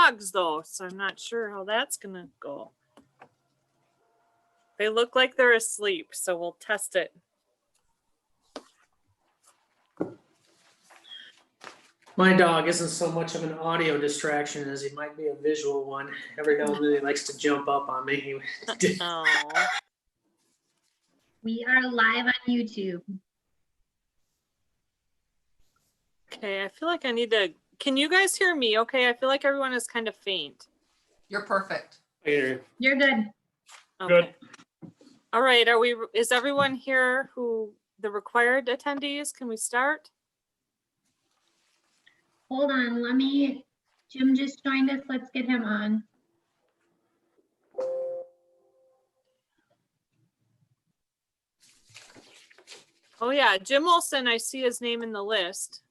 dogs though, so I'm not sure how that's gonna go. They look like they're asleep, so we'll test it. My dog isn't so much of an audio distraction as he might be a visual one. Every now and then he likes to jump up on me. Oh, We are live on YouTube. okay. I feel like I need to. Can you guys hear me? Okay, I feel like everyone is kind of faint. You're perfect. Here. You're good. Okay. All right. Is everyone here who the required attendees? Can we start? Hold on, Jim just joined us. Let's get him on. Oh yeah, Jim Olson, I see his name in the list.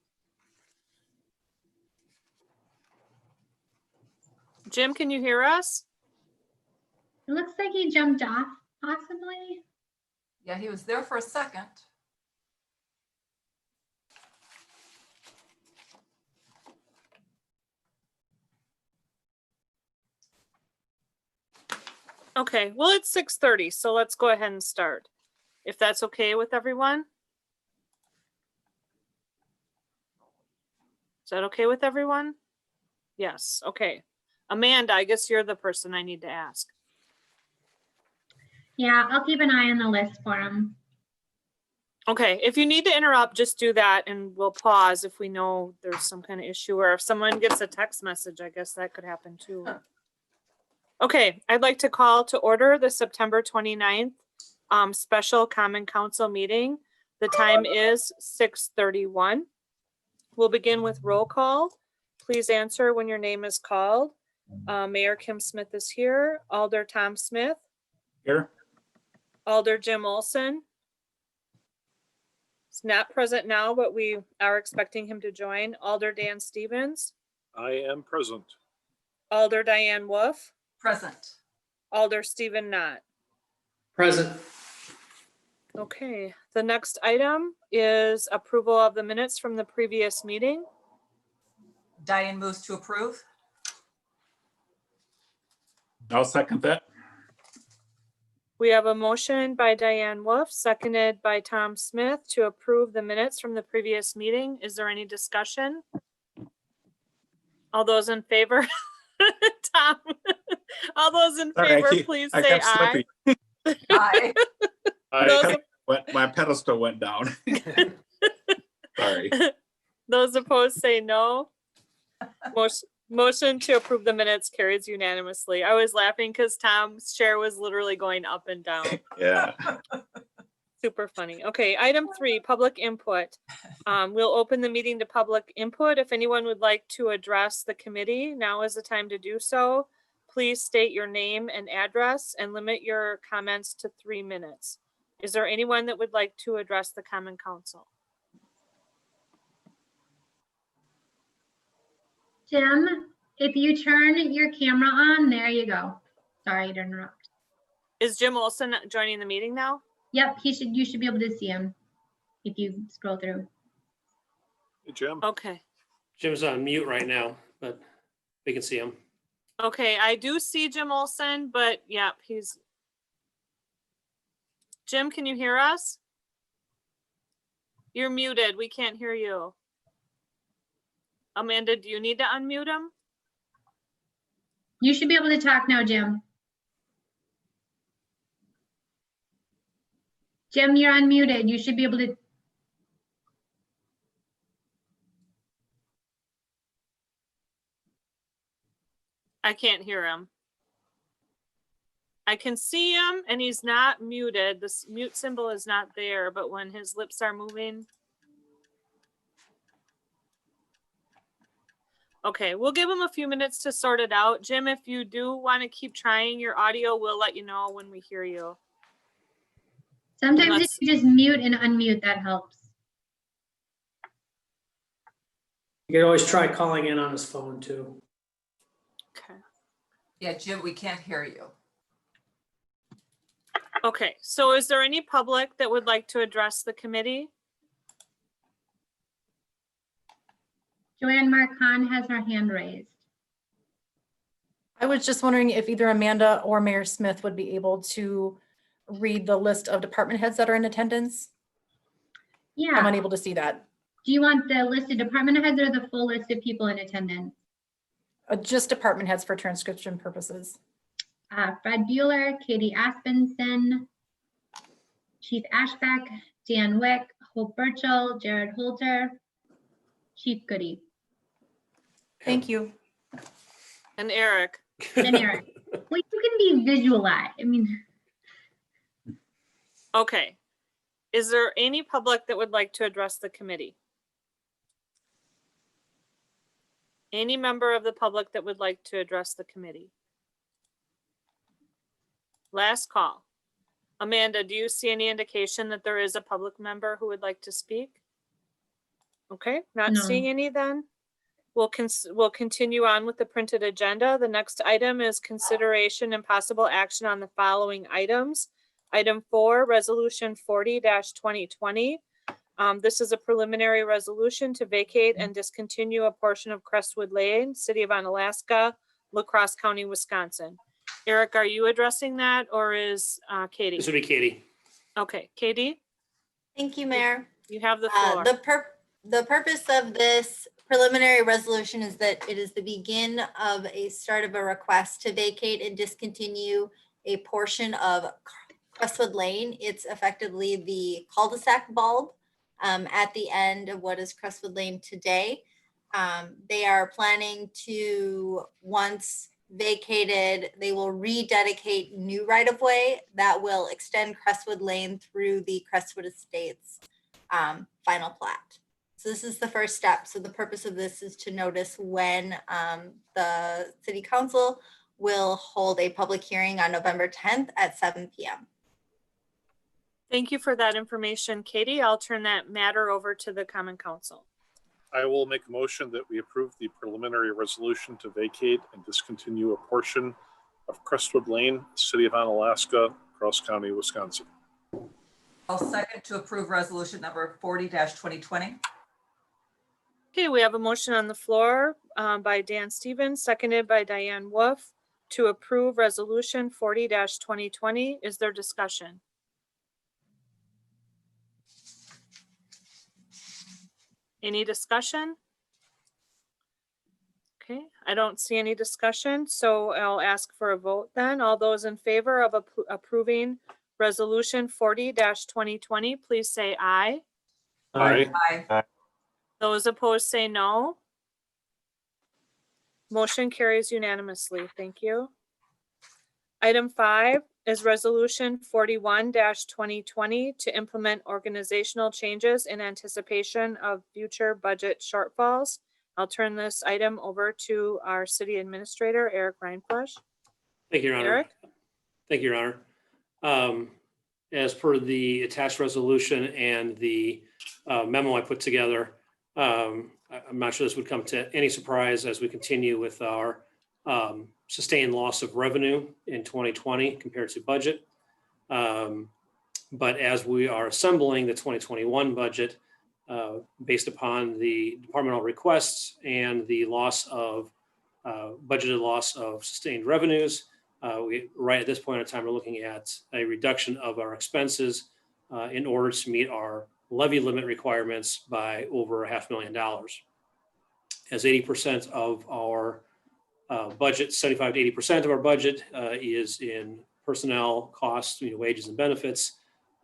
Jim, can you hear us? It looks like he jumped off, possibly. Yeah, he was there for a second. Okay, well, it's 6:30, so let's go ahead and start. If that's okay with everyone? Is that okay with everyone? Yes, okay. Amanda, I guess you're the person I need to ask. Yeah, I'll keep an eye on the list for him. Okay, if you need to interrupt, just do that and we'll pause if we know there's some kind of issue, or if someone gets a text message, I guess that could happen too. Okay, I'd like to call to order the September 29th special Common Council meeting. The time is 6:31. We'll begin with roll call. Please answer when your name is called. Mayor Kim Smith is here. Alder Tom Smith. Here. Alder Jim Olson. He's not present now, but we are expecting him to join. Alder Dan Stevens. I am present. Alder Diane Wolf. Present. Alder Stephen Knott. Present. Okay, the next item is approval of the minutes from the previous meeting. Diane moves to approve. I'll second that. We have a motion by Diane Wolf, seconded by Tom Smith to approve the minutes from the previous meeting. Is there any discussion? All those in favor? Tom, all those in Sorry, favor, please I say kept aye. slipping. Aye. My pedestal went down. Sorry. Those opposed say no. Motion to approve the minutes carries unanimously. I was laughing because Tom's chair was literally going up and down. Yeah. Super funny. Okay, item 3, public input. We'll open the meeting to public input. If anyone would like to address the committee, now is the time to do so. Please state your name and address and limit your comments to 3 minutes. Is there anyone that would like to address the Common Council? Jim, if you turn your camera on, there you go. Sorry to interrupt. Is Jim Olson joining the meeting now? Yep, you should be able to see him if you scroll through. Hey, Jim. Okay. Jim's on mute right now, but we can see him. Okay, I do see Jim Olson, but yeah, Jim, can you hear us? You're muted. We can't hear you. Amanda, do you need to unmute him? You should be able to talk now, Jim. Jim, you're unmuted. You should be able to. I can't hear him. I can see him and he's not muted. This mute symbol is not there, but when his lips are moving. Okay, we'll give him a few minutes to sort it out. Jim, if you do want to keep trying your audio, we'll let you know when we hear you. Sometimes if you just mute and unmute, that helps. You can always try calling in on his phone too. Okay. Yeah, Jim, we can't hear you. Okay, so is there any public that would like to address the committee? Joanne Marcon has her hand raised. I was just wondering if either Amanda or Mayor Smith would be able to read the list of department heads that are in attendance. I'm Yeah. unable to see that. Do you want the list of department heads or the full list of people in attendance? Just department heads for transcription purposes. Fred Bueller, Katie Aspenson, Chief Ashbeck, Dan Wick, Hope Burchell, Jared Holter, Chief Goody, Thank you. And Eric. and Eric. Well, you can be visualized. I mean, Okay. Is there any public that would like to address the committee? Any member of the public that would like to address the committee? Last call. Amanda, do you see any indication that there is a public member who would like to speak? Okay, not No. seeing any then. We'll continue on with the printed agenda. The next item is consideration and possible action on the following items. Item 4, Resolution 40-2020. This is a preliminary resolution to vacate and discontinue a portion of Crestwood Lane, City of Onalaska, La Crosse County, Wisconsin. Eric, are you addressing that or is Katie? This would be Katie. Okay, Katie, Thank you, Mayor. you have the floor. The purpose of this preliminary resolution is that it is the begin of a start of a request to vacate and discontinue a portion of Crestwood Lane. It's effectively the cul-de-sac bulb at the end of what is Crestwood Lane today. They are planning to, once vacated, they will rededicate new right-of-way that will extend Crestwood Lane through the Crestwood Estates final plat. So this is the first step. So the purpose of this is to notice when the city council will hold a public hearing on November 10th at 7 p.m. Thank you for that information, Katie. I'll turn that matter over to the Common Council. I will make a motion that we approve the preliminary resolution to vacate and discontinue a portion of Crestwood Lane, City of Onalaska, Cross County, Wisconsin. I'll second to approve resolution number 40-2020. Okay, we have a motion on the floor by Dan Stevens, seconded by Diane Wolf to approve resolution 40-2020. Is there discussion? Any discussion? Okay, I don't see any discussion, so I'll ask for a vote then. All those in favor of approving resolution 40-2020, please say aye. Aye. Aye. Those opposed say no. Motion carries unanimously. Thank you. Item 5 is resolution 41-2020 to implement organizational changes in anticipation of future budget shortfalls. I'll turn this item over to our city administrator, Eric Reinflush. Thank you, Your Honor. Eric? Thank you, Your Honor. As per the attached resolution and the memo I put together, I'm not sure this would come to any surprise as we continue with our sustained loss of revenue in 2020 compared to budget. But as we are assembling the 2021 budget, based upon the departmental requests and the loss of budgeted loss of sustained revenues, we right at this point in time are looking at a reduction of our expenses in order to meet our levy limit requirements by over $500,000. As 80% of our budget, 75 to 80% of our budget is in personnel costs, wages and benefits.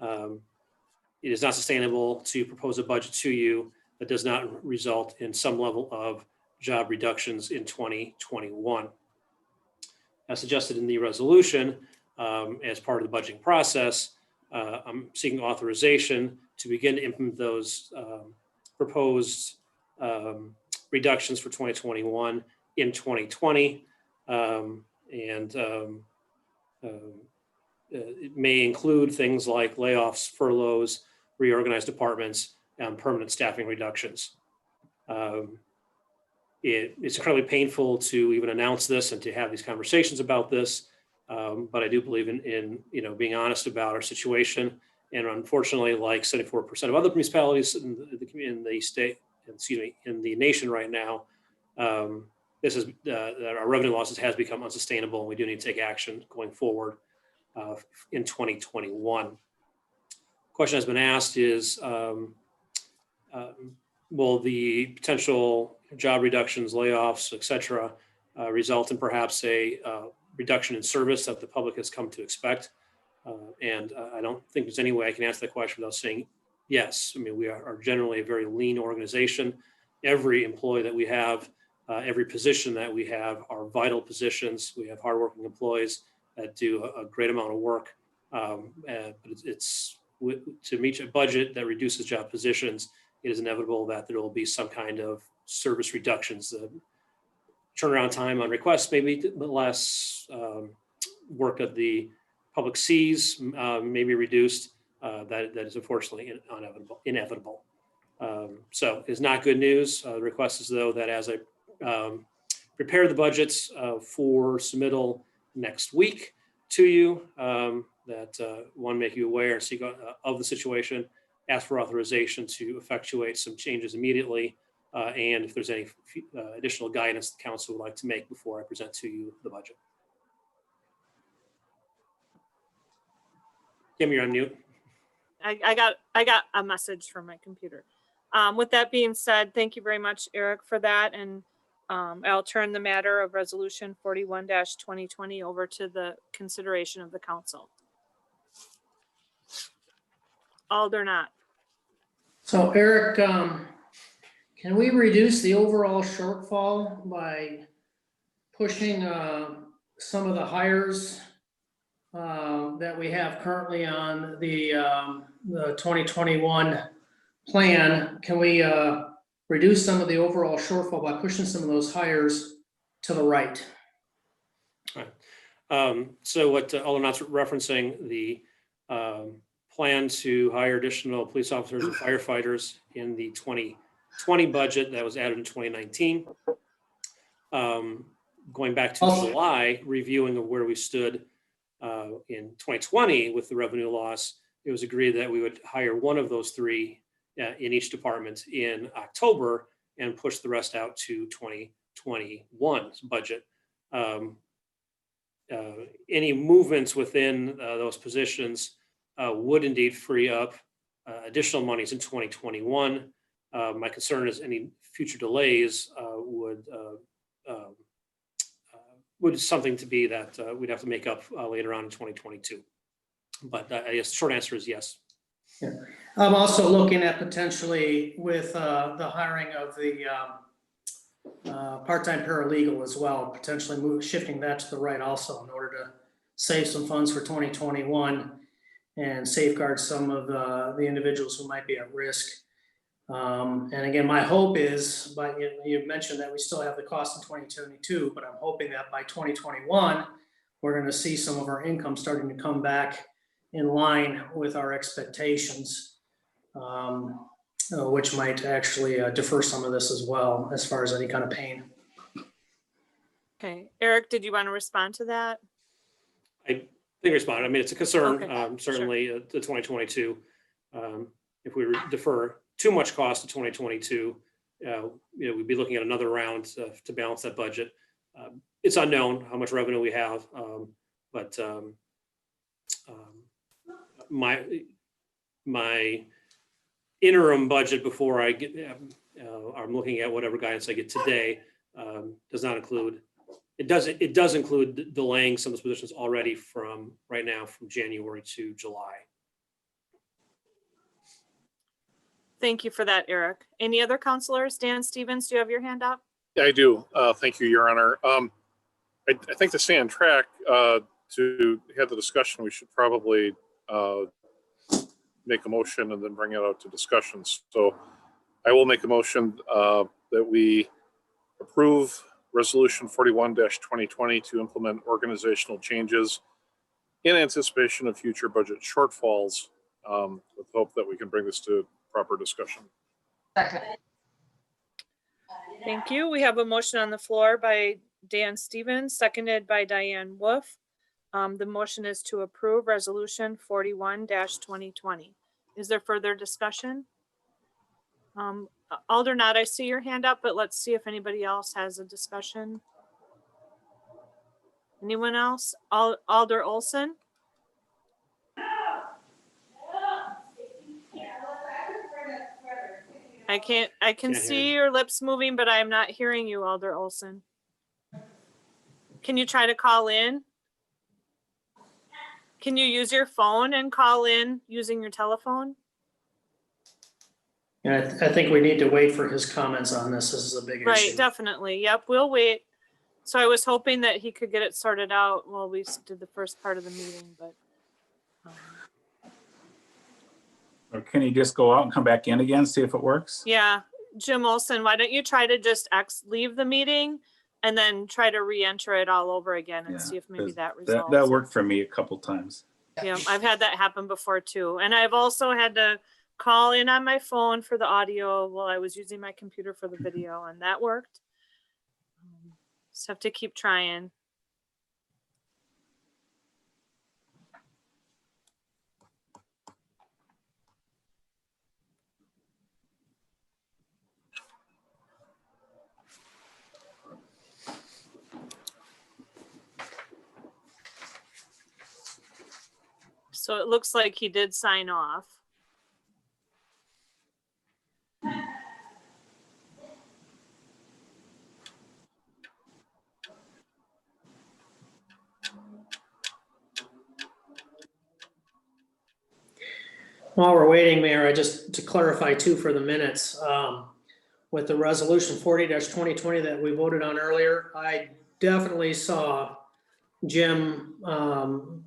It is not sustainable to propose a budget to you that does not result in some level of job reductions in 2021. As suggested in the resolution, as part of the budgeting process, I'm seeking authorization to begin to implement those proposed reductions for 2021 in 2020. It may include things like layoffs, furloughs, reorganized departments, and permanent staffing reductions. It's incredibly painful to even announce this and to have these conversations about this, but I do believe in being honest about our situation. And unfortunately, like 74% of other municipalities in the state, in the nation right now, this is, that our revenue losses has become unsustainable, and we do need to take action going forward in 2021. Question has been asked is, will the potential job reductions, layoffs, et cetera, result in perhaps a reduction in service that the public has come to expect? And I don't think there's any way I can answer that question without saying yes. I mean, we are generally a very lean organization. Every employee that we have, every position that we have are vital positions. We have hardworking employees that do a great amount of work. But it's to meet a budget that reduces job positions, it is inevitable that there will be some kind of service reductions. The turnaround time on requests may be less, work that the public sees may be reduced. That is unfortunately inevitable. So it's not good news. The request is, though, that as I prepare the budgets for submittal next week to you, that one, make you aware and seek of the situation, ask for authorization to effectuate some changes immediately, and if there's any additional guidance the council would like to make before I present to you the budget. Kim, you're on mute. I got a message from my computer. With that being said, thank you very much, Eric, for that. And I'll turn the matter of resolution 41-2020 over to the consideration of the council. Alder Knott. So Eric, can we reduce the overall shortfall by pushing some of the hires that we have currently on the 2021 plan? Can we reduce some of the overall shortfall by pushing some of those hires to the right? So what Alder Knott's referencing, the plan to hire additional police officers and firefighters in the 2020 budget that was added in 2019. Going back to July, reviewing of where we stood in 2020 with the revenue loss, it was agreed that we would hire one of those three in each department in October and push the rest out to 2021's budget. Any movements within those positions would indeed free up additional monies in 2021. My concern is any future delays would something to be that we'd have to make up later on in 2022. But I guess the short answer is yes. Yeah. I'm also looking at potentially with the hiring of the part-time paralegal as well, potentially shifting that to the right also in order to save some funds for 2021 and safeguard some of the individuals who might be at risk. And again, my hope is, but you mentioned that we still have the cost in 2022, but I'm hoping that by 2021, we're going to see some of our income starting to come back in line with our expectations, which might actually defer some of this as well, as far as any kind of pain. Okay, Eric, did you want to respond to that? I think responded. I mean, it's a concern, Okay, certainly the 2022. If we defer too much cost to 2022, we'd be looking at another round to balance that budget. It's unknown how much revenue we have, but my interim budget before I get, I'm looking at whatever guidance I get today, does not include. It does include delaying some of those positions already from right now from January to July. Thank you for that, Eric. Any other counselors? Dan Stevens, do you have your hand up? Yeah, I do. Thank you, Your Honor. I think to stay on track, to have the discussion, we should probably make a motion and then bring it out to discussions. So I will make a motion that we approve Resolution 41-2020 to implement organizational changes in anticipation of future budget shortfalls, with hope that we can bring this to proper discussion. Second. Thank you. We have a motion on the floor by Dan Stevens, seconded by Diane Wolf. The motion is to approve Resolution 41-2020. Is there further discussion? Alder Not, I see your hand up, but let's see if anybody else has a discussion. Anyone else? Alder Olson? I can Can't hear see you. your lips moving, but I'm not hearing you, Alder Olson. Can you try to call in? Can you use your phone and call in using your telephone? And I think we need to wait for his comments on this. This is a big Right, issue. definitely. Yep, we'll wait. So I was hoping that he could get it sorted out while we did the first part of the meeting, but. Or can you just go out and come back in again, see if it works? Yeah, Jim Olson, why don't you try to just leave the meeting and then try to re-enter it all over again and Yeah, see if maybe 'cause that That resolves. worked for me a couple times. Yeah, I've had that happen before too. And I've also had to call in on my phone for the audio while I was using my computer for the video, and that worked. Just have to keep trying. So it looks like he did sign off. While we're waiting, Mayor, just to clarify too for the minutes, with the resolution 40-2020 that we voted on earlier, I definitely saw Jim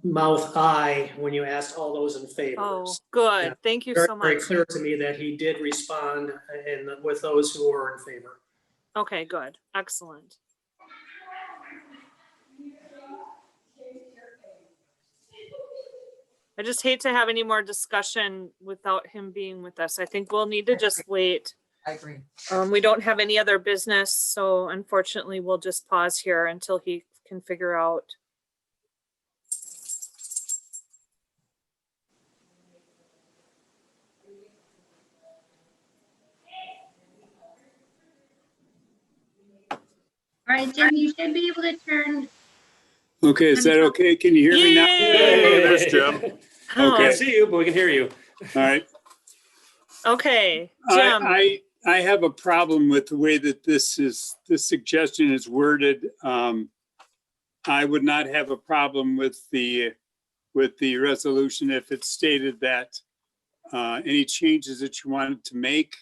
mouth aye when you asked all those in favor. Oh, good. Yeah. Thank you Very, so very much. clear to me that he did respond and with those who were in favor. Okay, good. Excellent. I just hate to have any more discussion without him being with us. I think we'll need to just wait. I agree. We don't have any other business, so unfortunately, we'll just pause here until he can figure out. All right, Jim, you should be able to turn. Okay, is that okay? Can you hear me now? Hey, there's Jim. Oh, Can't see you, but we can hear you. All right. okay, Jim. I have a problem with the way that this suggestion is worded. I would not have a problem with the resolution if it stated that any changes that you wanted to make,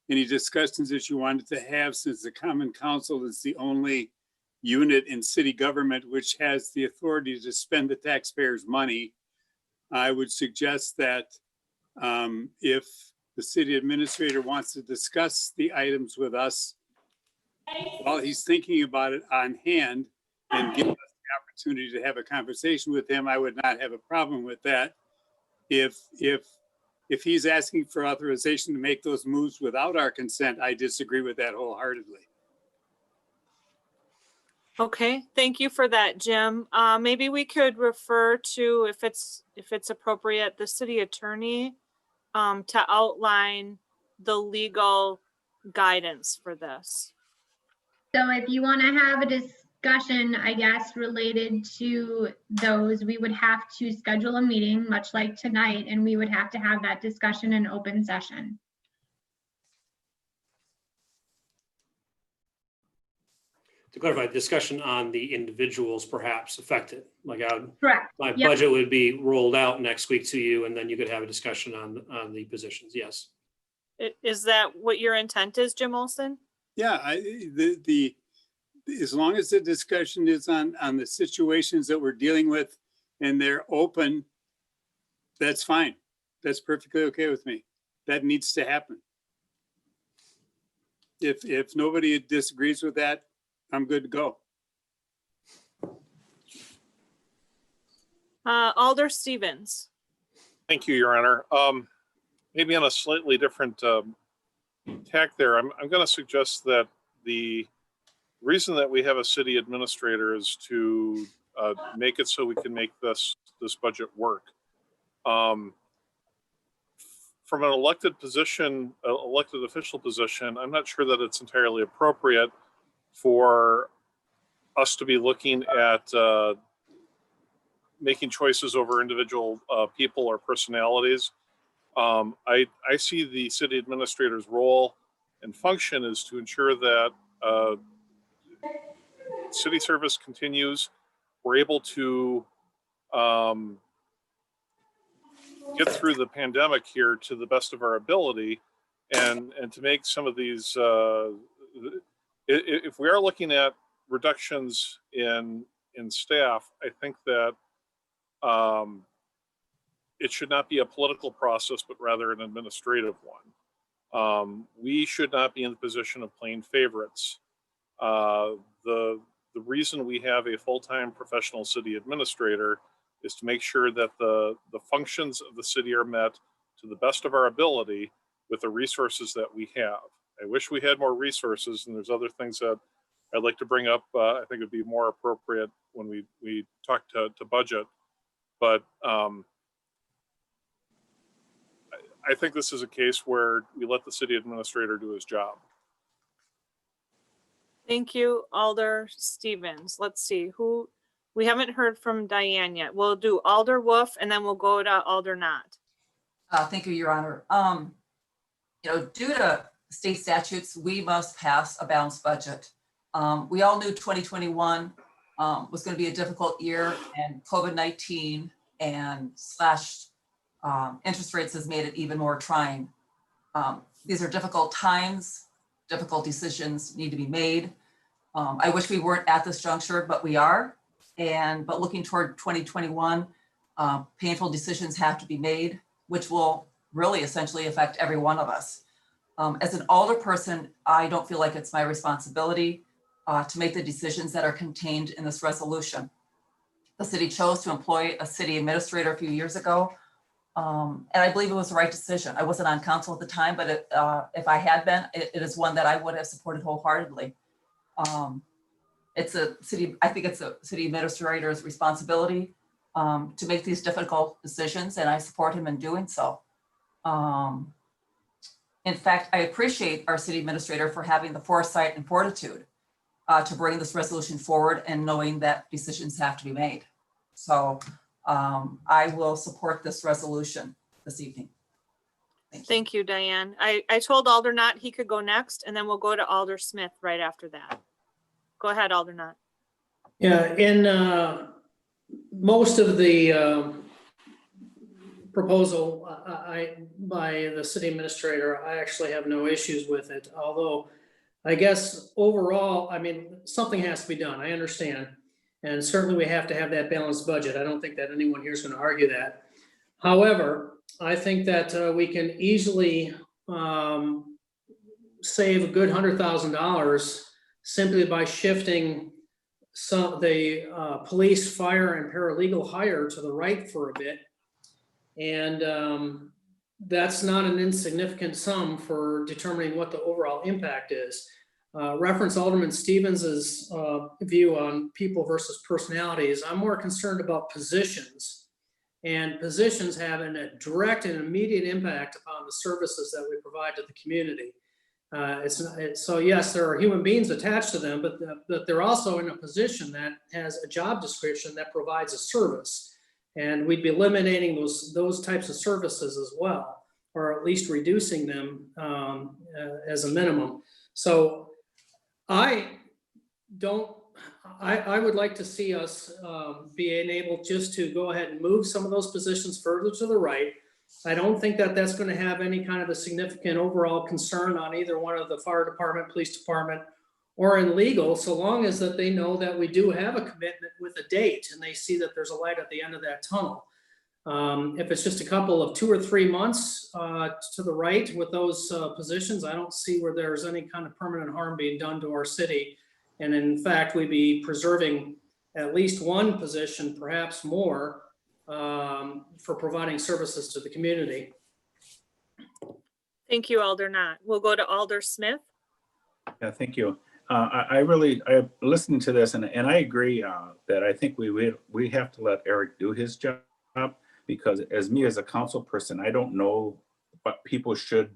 any discussions that you wanted to have, since the Common Council is the only unit in city government which has the authority to spend the taxpayers' money. I would suggest that if the city administrator wants to discuss the items with us while he's thinking about it on hand and give us the opportunity to have a conversation with him, I would not have a problem with that. If he's asking for authorization to make those moves without our consent, I disagree with that wholeheartedly. Okay, thank you for that, Jim. Maybe we could refer to, if it's appropriate, the city attorney to outline the legal guidance for this. So if you want to have a discussion, I guess, related to those, we would have to schedule a meeting, much like tonight, and we would have to have that discussion in open session. To clarify, discussion on the individuals perhaps affected, like Correct. my Yep. budget would be rolled out next week to you, and then you could have a discussion on the positions, yes. Is that what your intent is, Jim Olson? Yeah, as long as the discussion is on the situations that we're dealing with and they're open, that's fine. That's perfectly okay with me. That needs to happen. If nobody disagrees with that, I'm good to go. Alder Stevens. Thank you, Your Honor. Maybe on a slightly different tack there, I'm going to suggest that the reason that we have a city administrator is to make it so we can make this budget work. from an elected position, elected official position, I'm not sure that it's entirely appropriate for us to be looking at making choices over individual people or personalities. I see the city administrator's role and function is to ensure that city service continues. We're able to get through the pandemic here to the best of our ability, and to make some of these. If we are looking at reductions in staff, I think that it should not be a political process, but rather an administrative one. We should not be in the position of playing favorites. The reason we have a full-time professional city administrator is to make sure that the functions of the city are met to the best of our ability with the resources that we have. I wish we had more resources, and there's other things that I'd like to bring up. I think it'd be more appropriate when we talk to budget. But I think this is a case where we let the city administrator do his job. Thank you, Alder Stevens. Let's see who, we haven't heard from Diane yet. We'll do Alder Wolf and then we'll go to Alder Knott. Thank you, Your Honor. Due to state statutes, we must pass a balanced budget. We all knew 2021 was going to be a difficult year, and COVID-19 and slashed interest rates has made it even more trying. These are difficult times. Difficult decisions need to be made. I wish we weren't at this juncture, but we are. But looking toward 2021, painful decisions have to be made, which will really essentially affect every one of us. As an older person, I don't feel like it's my responsibility to make the decisions that are contained in this resolution. The city chose to employ a city administrator a few years ago. And I believe it was the right decision. I wasn't on council at the time, but if I had been, it is one that I would have supported wholeheartedly. It's a city, I think it's a city administrator's responsibility to make these difficult decisions, and I support him in doing so. In fact, I appreciate our city administrator for having the foresight and fortitude to bring this resolution forward and knowing that decisions have to be made. So I will support this resolution this evening. Thank you, Diane. I told Alder Knott he could go next, and then we'll go to Alder Smith right after that. Go ahead, Alder Knott. Yeah, in most of the proposal by the city administrator, I actually have no issues with it. Although I guess overall, I mean, something has to be done. I understand. And certainly we have to have that balanced budget. I don't think that anyone here is going to argue that. However, I think that we can easily save a good $100,000 simply by shifting the police, fire, and paralegal hire to the right for a bit. And that's not an insignificant sum for determining what the overall impact is. Reference Alderman Stevens's view on people versus personalities. I'm more concerned about positions, and positions have a direct and immediate impact upon the services that we provide to the community. So yes, there are human beings attached to them, but they're also in a position that has a job description that provides a service. And we'd be eliminating those types of services as well, or at least reducing them as a minimum. So I would like to see us being able just to go ahead and move some of those positions further to the right. I don't think that that's going to have any kind of a significant overall concern on either one of the fire department, police department, or in legal, so long as that they know that we do have a commitment with a date and they see that there's a light at the end of that tunnel. If it's just a couple of 2 or 3 months to the right with those positions, I don't see where there's any kind of permanent harm being done to our city. And in fact, we'd be preserving at least one position, perhaps more, for providing services to the community. Thank you, Alder Knott. We'll go to Alder Smith. Yeah, thank you. I listened to this and I agree that I think we have to let Eric do his job, because as a council person, I don't know what people should,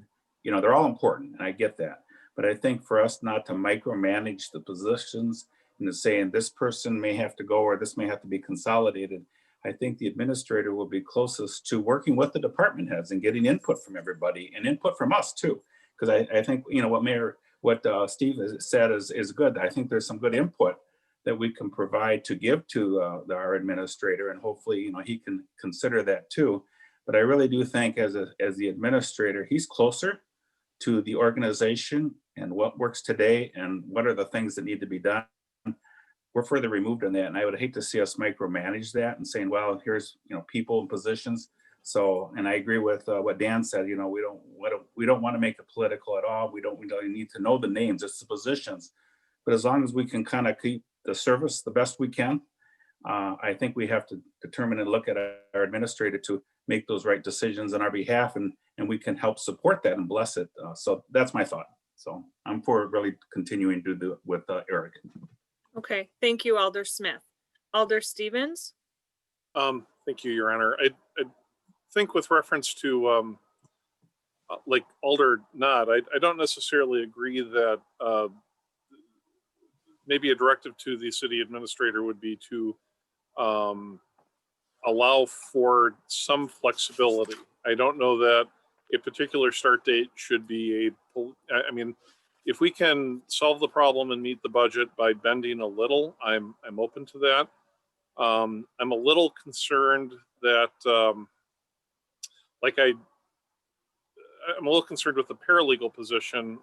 they're all important, and I get that. But I think for us not to micromanage the positions and to saying this person may have to go or this may have to be consolidated, I think the administrator will be closest to working with the department heads and getting input from everybody and input from us too. Because I think, what Steve has said is good. I think there's some good input that we can provide to give to our administrator, and hopefully, he can consider that too. But I really do think as the administrator, he's closer to the organization and what works today and what are the things that need to be done. We're further removed on that, and I would hate to see us micromanage that and saying, well, here's people and positions. So, and I agree with what Dan said. We don't want to make it political at all. We don't need to know the names. It's the positions. But as long as we can kind of keep the service the best we can, I think we have to determine and look at our administrator to make those right decisions on our behalf, and we can help support that and bless it. So that's my thought. So I'm for really continuing to do it with Eric. Okay, thank you, Alder Smith. Alder Stevens? Thank you, Your Honor. I think with reference to like Alder Knott, I don't necessarily agree that maybe a directive to the city administrator would be to allow for some flexibility. I don't know that a particular start date should be I mean, if we can solve the problem and meet the budget by bending a little, I'm open to that. I'm a little concerned that, I'm a little concerned with the paralegal position.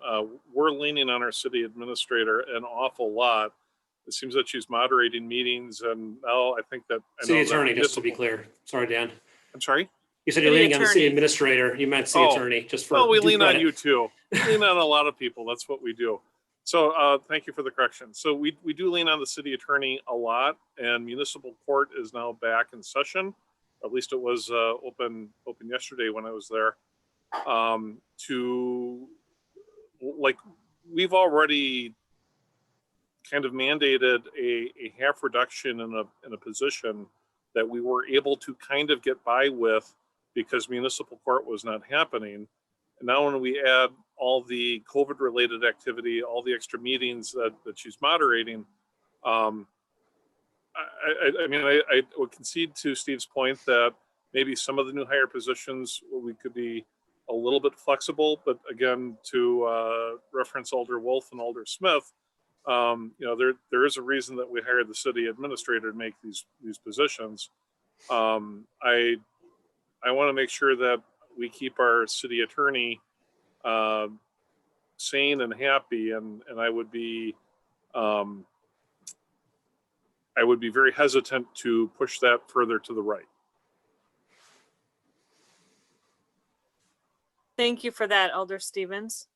We're leaning on our city administrator an awful lot. It seems that she's moderating meetings, and now I think that City attorney, just to be clear. Sorry, Dan. I'm sorry. You said you're City leaning on the city attorney. administrator. You meant city Oh. attorney, just for. Well, we due lean on credit. you too. We lean on a lot of people. That's what we do. So thank you for the correction. So we do lean on the city attorney a lot, and municipal court is now back in session. At least it was open yesterday when I was there. We've already kind of mandated a half reduction in a position that we were able to kind of get by with because municipal court was not happening. And now when we add all the COVID related activity, all the extra meetings that she's moderating, I would concede to Steve's point that maybe some of the new hire positions, we could be a little bit flexible, but again, to reference Alder Wolf and Alder Smith, there is a reason that we hired the city administrator to make these positions. I want to make sure that we keep our city attorney sane and happy, and I would be very hesitant to push that further to the right. Thank you for that, Alder Stevens.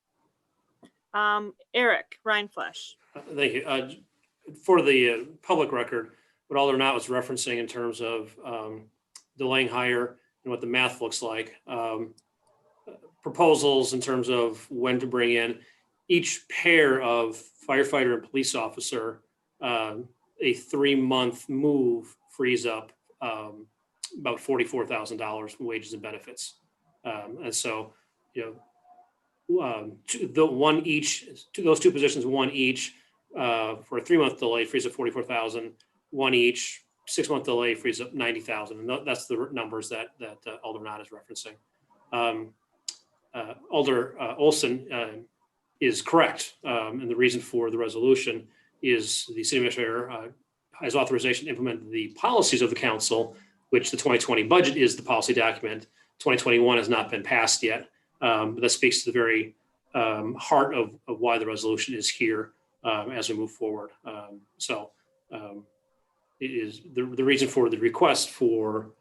Eric Reinflesch. Thank you. For the public record, what Alder Knott was referencing in terms of delaying hire and what the math looks like, proposals in terms of when to bring in each pair of firefighter and police officer, a 3-month move frees up about $44,000 in wages and benefits. And so, those two positions, one each, for a 3-month delay frees up $44,000, one each, 6-month delay frees up $90,000. And that's the numbers that Alder Knott is referencing. Alder Olson is correct. And the reason for the resolution is the city administrator has authorization to implement the policies of the council, which the 2020 budget is the policy document. 2021 has not been passed yet. But that speaks to the very heart of why the resolution is here as we move forward. It is the reason for the request for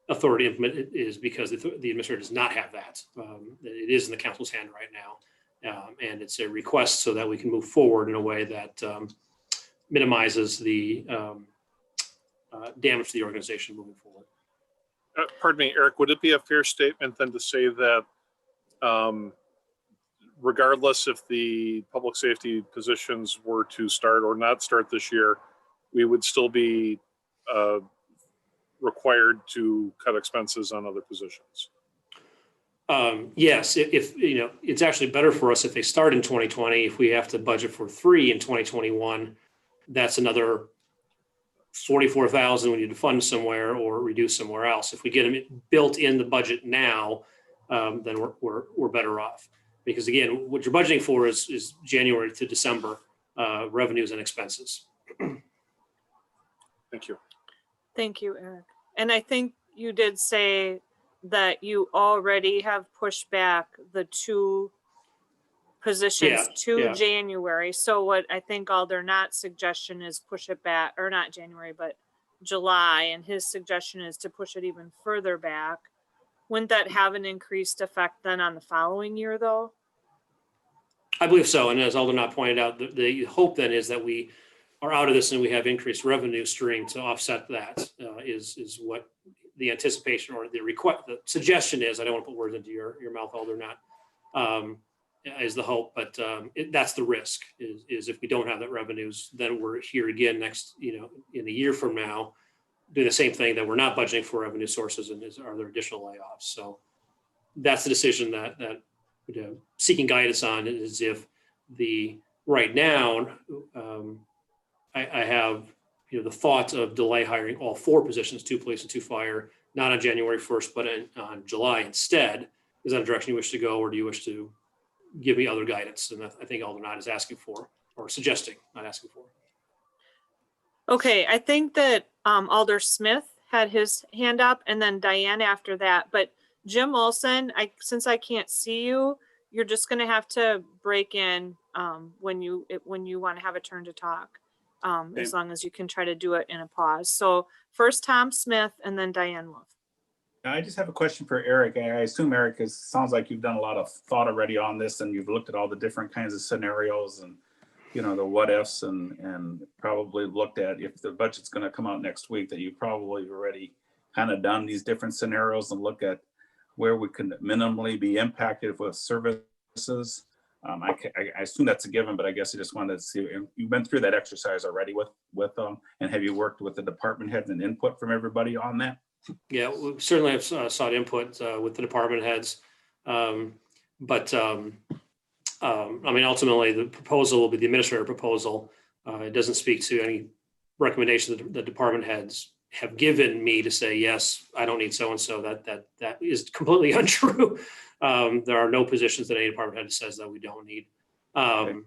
authority to implement it is because the administrator does not have that. It is in the council's hand right now. And it's a request so that we can move forward in a way that minimizes the damage to the organization moving forward. Pardon me, Eric, would it be a fair statement then to say that regardless if the public safety positions were to start or not start this year, we would still be required to cut expenses on other positions? Yes, if, you know, it's actually better for us if they start in 2020. If we have to budget for 3 in 2021, that's another 44,000 we need to fund somewhere or reduce somewhere else. If we get them built in the budget now, then we're better off. Because again, what you're budgeting for is January to December revenues and expenses. Thank you. Thank you, Eric. And I think you did say that you already have pushed back the 2 positions Yeah, to yeah. January. So what I think Aldernat's suggestion is push it back, or not January, but July. And his suggestion is to push it even further back. Wouldn't that have an increased effect then on the following year, though? I believe so. And as Aldernat pointed out, the hope then is that we are out of this and we have increased revenue stream to offset that, is what the anticipation or the request, the suggestion is. I don't want to put words into your mouth, Aldernat, is the hope, but that's the risk is if we don't have that revenues, then we're here again next, you know, in a year from now, doing the same thing that we're not budgeting for revenue sources and are there additional layoffs? So that's the decision that seeking guidance on is if right now, I have, you know, the thought of delay hiring all 4 positions, 2 police and 2 fire, not on January 1st, but on July instead. Is that a direction you wish to go, or do you wish to give me other guidance? And I think Aldernat is asking for, or suggesting, not asking for. Okay, I think that Alder Smith had his hand up and then Diane after that. But Jim Olson, since I can't see you, you're just gonna have to break in when you want to have a turn to talk. As long as you can try to do it in a pause. So first Tom Smith and then Diane Wolf. I just have a question for Eric. I assume, Eric, it sounds like you've done a lot of thought already on this and you've looked at all the different kinds of scenarios and, you know, the what ifs and probably looked at if the budget's going to come out next week, that you've probably already kind of done these different scenarios and look at where we can minimally be impacted with services. I assume that's a given, but I guess I just wanted to see, you've been through that exercise already with them, and have you worked with the department heads and input from everybody on that? Yeah, we certainly have sought input with the department heads. I mean, ultimately, the proposal will be the administrator proposal. It doesn't speak to any recommendation that the department heads have given me to say, yes, I don't need so-and-so. That is completely untrue. There are no positions that any department head says that we don't need. And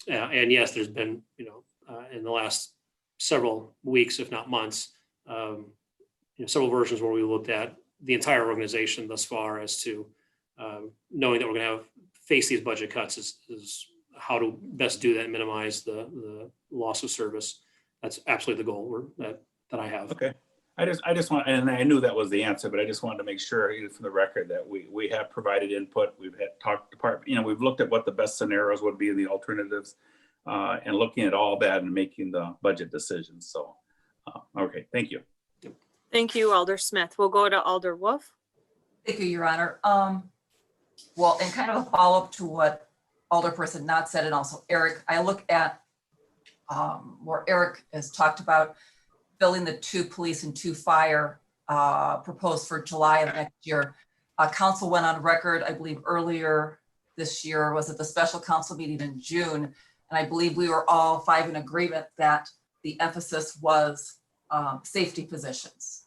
yes, there's been, you know, in the last several weeks, if not months, you know, several versions where we looked at the entire organization thus far as to knowing that we're going to face these budget cuts is how to best do that and minimize the loss of service. That's absolutely the goal that I have. Okay. I just want, and I knew that was the answer, but I just wanted to make sure, even for the record, that we have provided input. We've had talked department, you know, we've looked at what the best scenarios would be, the alternatives, and looking at all that and making the budget decisions. So, okay, thank you. Thank you, Alder Smith. We'll go to Alder Wolf. Thank you, Your Honor. Well, and kind of a follow-up to what Alderperson Knott said, and also Eric, I look at where Eric has talked about filling the 2 police and 2 fire proposed for July of next year. Council went on record, I believe earlier this year, was at the special council meeting in June. And I believe we were all 5 in agreement that the emphasis was safety positions.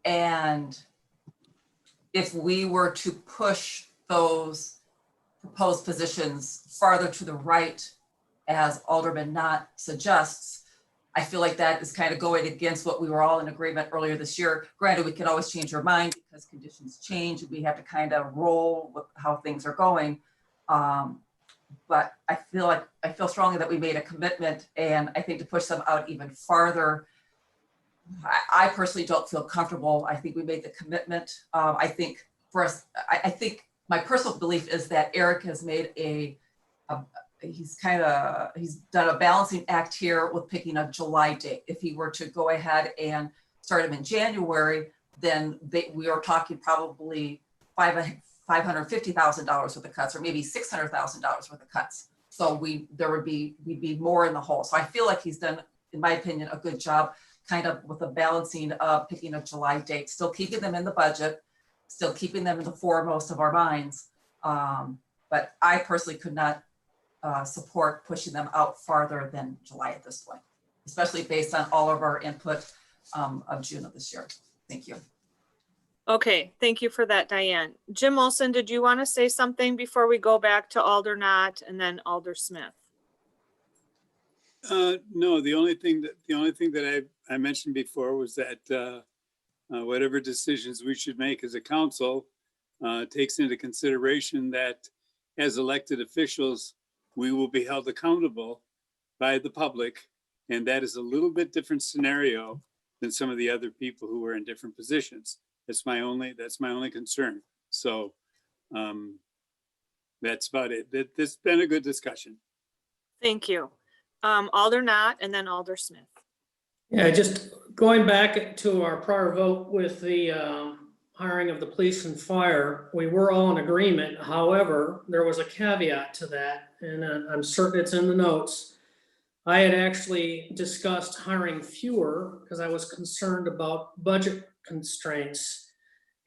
And if we were to push those proposed positions farther to the right, as Alderman Knott suggests, I feel like that is kind of going against what we were all in agreement earlier this year. Granted, we could always change our mind because conditions change. We have to kind of roll with how things are going. But I feel strongly that we made a commitment, and I think to push them out even farther, I personally don't feel comfortable. I think we made the commitment. I think for us, I think my personal belief is that Eric has made he's done a balancing act here with picking a July date. If he were to go ahead and start him in January, then we are talking probably $550,000 worth of cuts, or maybe $600,000 worth of cuts. So we'd be more in the hole. So I feel like he's done, in my opinion, a good job kind of with the balancing of picking a July date, still keeping them in the budget, still keeping them in the foremost of our minds. But I personally could not support pushing them out farther than July at this point, especially based on all of our input of June of this year. Thank you. Okay, thank you for that, Diane. Jim Olson, did you want to say something before we go back to Alder Knott and then Alder Smith? No, the only thing that I mentioned before was that whatever decisions we should make as a council takes into consideration that as elected officials, we will be held accountable by the public. And that is a little bit different scenario than some of the other people who are in different positions. That's my only concern. So that's about it. It's been a good discussion. Thank you. Alder Knott and then Alder Smith. Yeah, just going back to our prior vote with the hiring of the police and fire, we were all in agreement. However, there was a caveat to that, and I'm certain it's in the notes. I had actually discussed hiring fewer because I was concerned about budget constraints.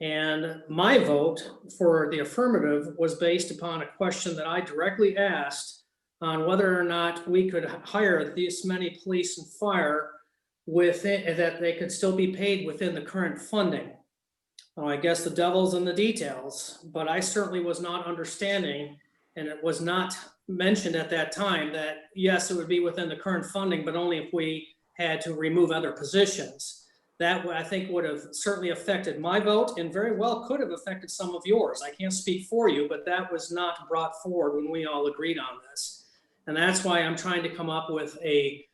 And my vote for the affirmative was based upon a question that I directly asked on whether or not we could hire this many police and fire within, that they could still be paid within the current funding. Well, I guess the devil's in the details, but I certainly was not understanding, and it was not mentioned at that time that yes, it would be within the current funding, but only if we had to remove other positions. That I think would have certainly affected my vote and very well could have affected some of yours. I can't speak for you, but that was not brought forward when we all agreed on this. And that's why I'm trying to come up with a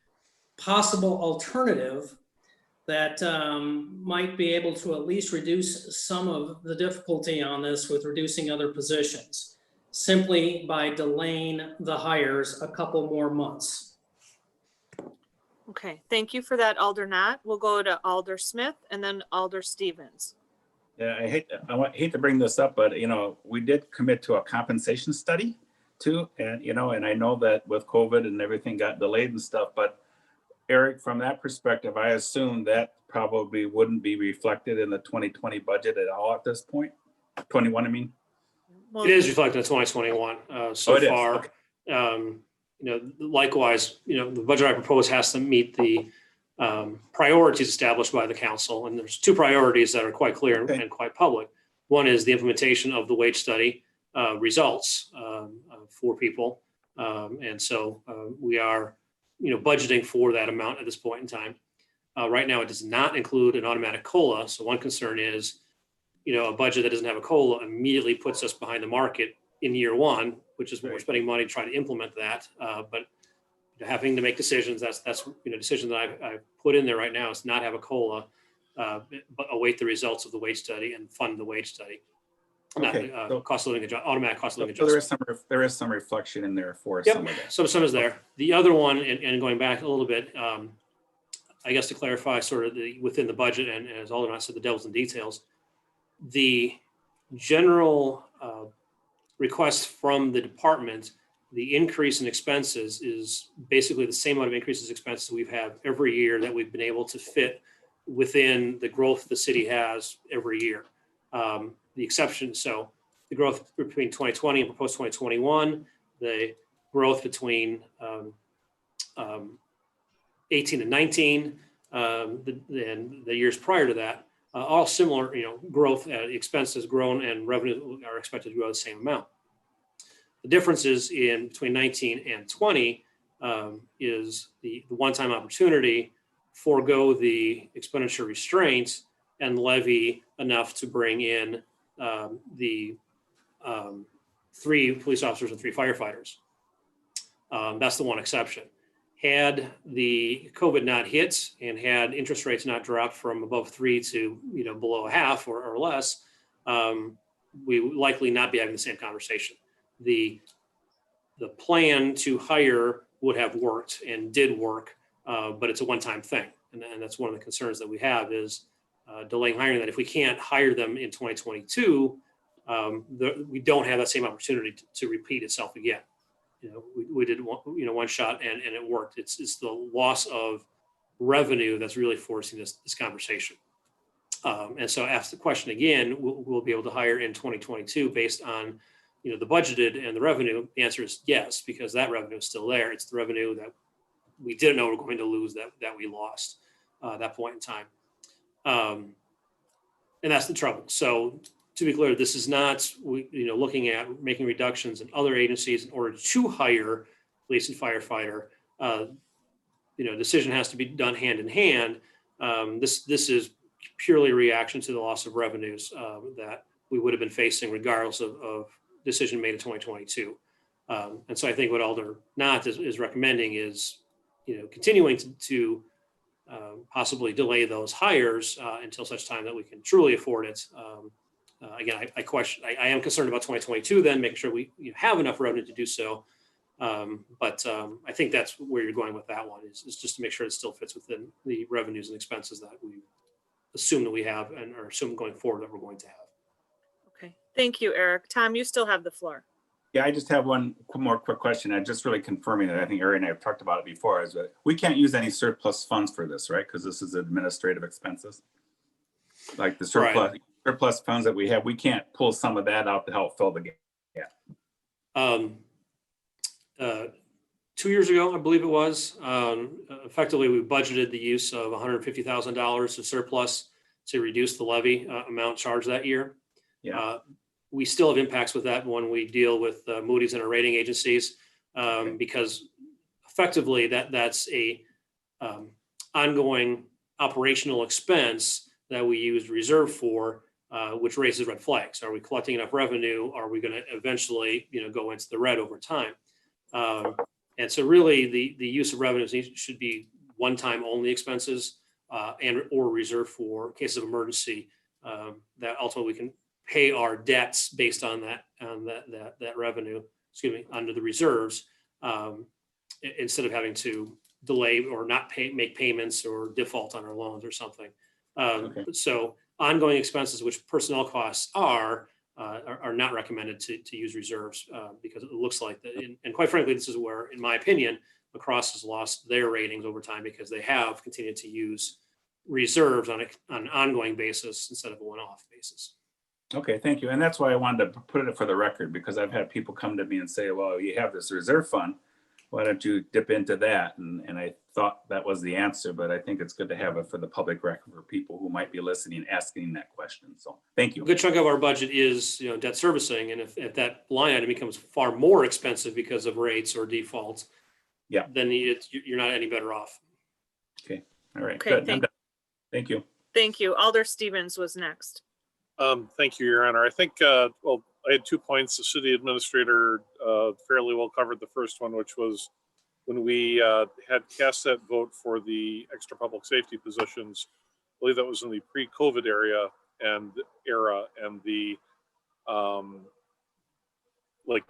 possible alternative that might be able to at least reduce some of the difficulty on this with reducing other positions, simply by delaying the hires a couple more months. Okay, thank you for that, Alder Knott. We'll go to Alder Smith and then Alder Stevens. Yeah, I hate to bring this up, but we did commit to a compensation study too. And and I know that with COVID and everything got delayed and stuff, but Eric, from that perspective, I assume that probably wouldn't be reflected in the 2020 budget at all at this point. 21, I mean. Well, It is reflected in 2021 so it is, far. okay. Likewise, the budget I propose has to meet the priorities established by the council. And there's two priorities that are quite clear Okay. and quite public. One is the implementation of the wage study results for people. And so we are, budgeting for that amount at this point in time. Right now, it does not include an automatic COLA. So one concern is, a budget that doesn't have a COLA immediately puts us behind the market in year one, which is when we're spending money trying to implement that. But having to make decisions, that's decision that I've put in there right now is not have a COLA, but await the results of the wage study and fund the wage study. Okay, Not so- cost of living automatic cost of living So there adjustment. is some reflection in there for Yep, some of that. some is there. The other one, and going back a little bit, I guess to clarify sort of within the budget, and as Alder Knott said, the devil's in details, the general request from the department, the increase in expenses is basically the same amount of increases in expenses we've had every year that we've been able to fit within the growth the city has every year. The exception, so the growth between 2020 and proposed 2021, the growth between 18 and 19, and the years prior to that, all similar, growth, expenses grown and revenue are expected to grow the same amount. The differences in between 19 and 20 is the one-time opportunity, forego the expenditure restraints and levy enough to bring in the 3 police officers and 3 firefighters. That's the one exception. Had the COVID not hit and had interest rates not dropped from above 3 to below 0.5 or less, we would likely not be having the same conversation. The plan to hire would have worked and did work, but it's a one-time thing, and that's one of the concerns that we have is delaying hiring. That if we can't hire them in 2022, we don't have that same opportunity to repeat itself again. We did one shot and it worked. It's the loss of revenue that's really forcing this conversation. And so ask the question again, we'll be able to hire in 2022 based on, you know, the budgeted and the revenue. The answer is yes, because that revenue is still there. It's the revenue that we didn't know we're going to lose that we lost at that point in time. And that's the trouble. So to be clear, this is not, looking at making reductions in other agencies in order to hire police and firefighter. Decision has to be done hand in hand. This is purely a reaction to the loss of revenues that we would have been facing regardless of decision made in 2022. And so I think what Alder Knott is recommending is, continuing to possibly delay those hires until such time that we can truly afford it. Again, I am concerned about 2022 then, making sure we have enough revenue to do so. But I think that's where you're going with that one is just to make sure it still fits within the revenues and expenses that we assume that we have and are assume going forward that we're going to have. Okay, thank you, Eric. Tom, you still have the floor. Yeah, I just have one more quick question. I'm just really confirming that I think Ari and I have talked about it before, is that we can't use any surplus funds for this, right? Because this is administrative expenses. Like the surplus funds that we have, we can't pull some of that out to help fill the gap. 2 years ago, I believe it was, effectively we budgeted the use of $150,000 of surplus to reduce the levy amount charged that year. Yeah. We still have impacts with that when we deal with Moody's and our rating agencies, because effectively that's a ongoing operational expense that we use reserve for, which raises red flags. Are we collecting enough revenue? Are we going to eventually, go into the red over time? And so really the use of revenues should be one-time only expenses and or reserved for cases of emergency that ultimately we can pay our debts based on that revenue, under the reserves, instead of having to delay or not make payments or default on our loans or something. So ongoing expenses, which personnel costs are not recommended to use reserves because it looks like that. And quite frankly, this is where, in my opinion, Lacrosse has lost their ratings over time because they have continued to use reserves on an ongoing basis instead of a one-off basis. Okay, thank you. And that's why I wanted to put it for the record, because I've had people come to me and say, well, you have this reserve fund. Why don't you dip into that? And I thought that was the answer, but I think it's good to have it for the public record for people who might be listening, asking that question. So thank you. A good chunk of our budget is, debt servicing. And if that line item becomes far more expensive because of rates or defaults, then you're not any better off. Okay. All right. Okay, Good. Thank you. Thank you. Alder Stevens was next. Thank you, Your Honor. I think, I had 2 points. The city administrator fairly well covered the first one, which was when we had cast that vote for the extra public safety positions. I believe that was in the pre-COVID era, and the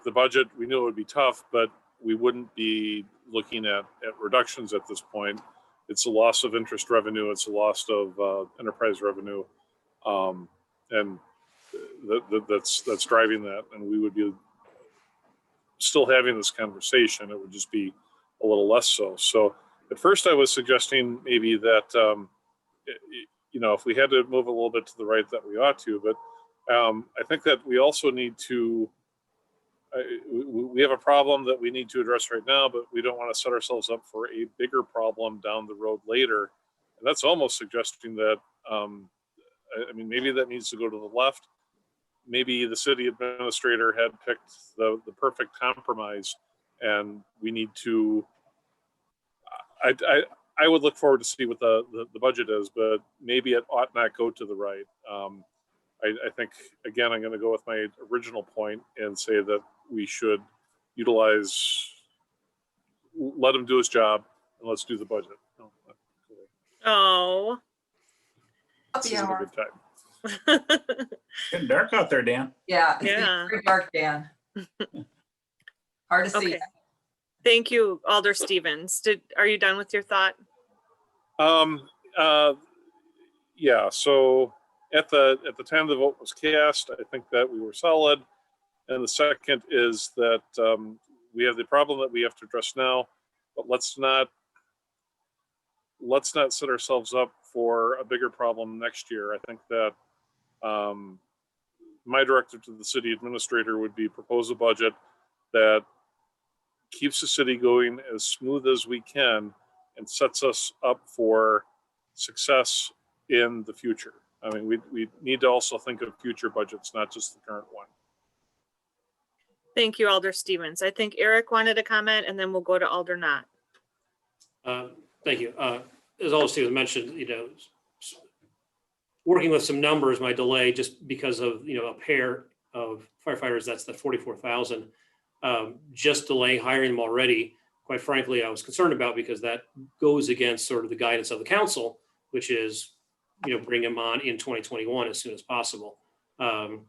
the budget, we knew it would be tough, but we wouldn't be looking at reductions at this point. It's a loss of interest revenue. It's a loss of enterprise revenue. And that's driving that, and we would be still having this conversation. It would just be a little less so. So at first I was suggesting maybe that, if we had to move a little bit to the right, that we ought to, but I think that we also need to, we have a problem that we need to address right now, but we don't want to set ourselves up for a bigger problem down the road later. And that's almost suggesting that, maybe that needs to go to the left. Maybe the city administrator had picked the perfect compromise, and we need to. I would look forward to see what the budget is, but maybe it ought not go to the right. I think again, I'm going to go with my original point and say that we should let him do his job, and let's do the budget. Oh. This isn't a good time. Getting dark out there, Dan. Yeah, it's getting Yeah. very dark, Dan. Hard to see. Okay. Thank you, Alder Stevens. Are you done with your thought? Yeah, so at the time the vote was cast, I think that we were solid. And the second is that we have the problem that we have to address now, but let's not let's not set ourselves up for a bigger problem next year. I think that my directive to the city administrator would be propose a budget that keeps the city going as smooth as we can and sets us up for success in the future. I mean, we need to also think of future budgets, not just the current one. Thank you, Alder Stevens. I think Eric wanted to comment and then we'll go to Alder Knott. Thank you. As Alder Stevens mentioned, working with some numbers might delay just because of, a pair of firefighters, that's the 44,000. Just delaying hiring them already, quite frankly, I was concerned about because that goes against sort of the guidance of the council, which is, bring them on in 2021 as soon as possible. And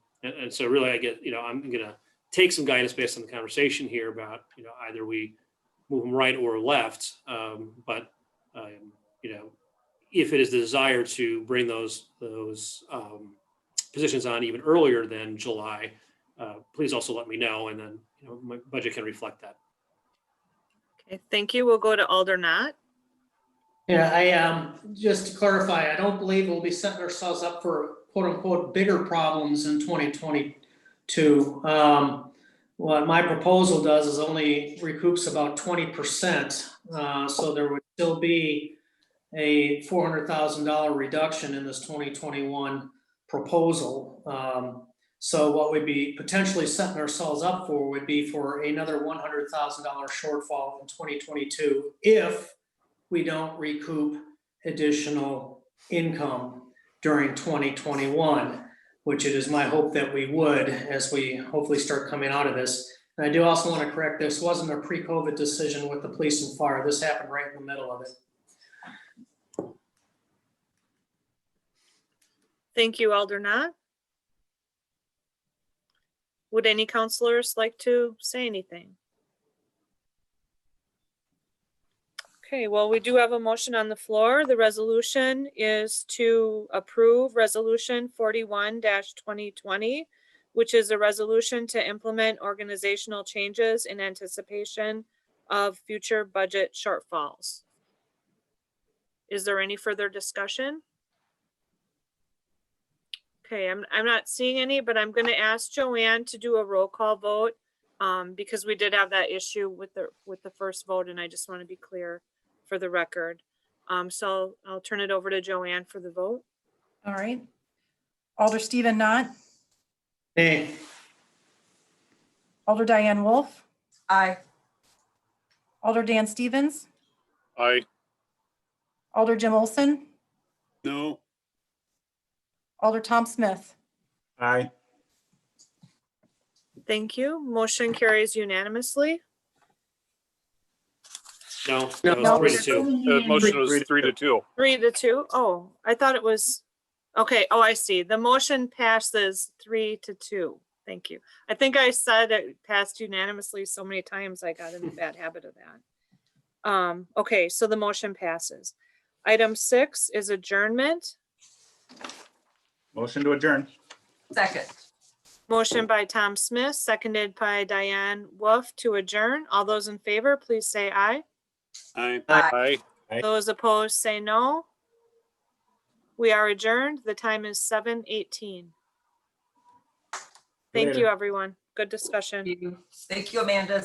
so really I get, I'm going to take some guidance based on the conversation here about, either we move them right or left. But if it is the desire to bring those positions on even earlier than July, please also let me know, and then my budget can reflect that. Okay, thank you. We'll go to Alder Knott. Yeah, just to clarify, I don't believe we'll be setting ourselves up for quote unquote bigger problems in 2022. What my proposal does is only recoups about 20%. So there would still be a $400,000 reduction in this 2021 proposal. So what we'd be potentially setting ourselves up for would be for another $100,000 shortfall in 2022 if we don't recoup additional income during 2021, which it is my hope that we would as we hopefully start coming out of this. And I do also want to correct, this wasn't a pre-COVID decision with the police and fire. This happened right in the middle of it. Thank you, Alder Knott. Would any counselors like to say anything? Okay, well, we do have a motion on the floor. The resolution is to approve Resolution 41-2020, which is a resolution to implement organizational changes in anticipation of future budget shortfalls. Is there any further discussion? Okay, I'm not seeing any, but I'm going to ask Joanne to do a roll call vote because we did have that issue with the first vote, and I just want to be clear for the record. So I'll turn it over to Joanne for the vote. All right. Alder Stephen Knott, Hey, Alder Diane Wolf, Aye. Alder Dan Stevens, Aye. Alder Jim Olson, No. Alder Tom Smith. Aye. Thank you. Motion carries unanimously. No, No. that was 3-2. The motion was 3-2. 3-2. Oh, I thought it was, okay. Oh, I see. The motion passes 3-2. Thank you. I think I said it passed unanimously so many times I got in a bad habit of that. Okay, so the motion passes. Item 6 is adjournment. Motion to adjourn. Second. Motion by Tom Smith, seconded by Diane Wolf to adjourn. All those in favor, please say aye. Aye. Aye. Aye. Those opposed, say no. We are adjourned. The time is 7:18. Thank you, Later. everyone. Good discussion. Thank you, Amanda.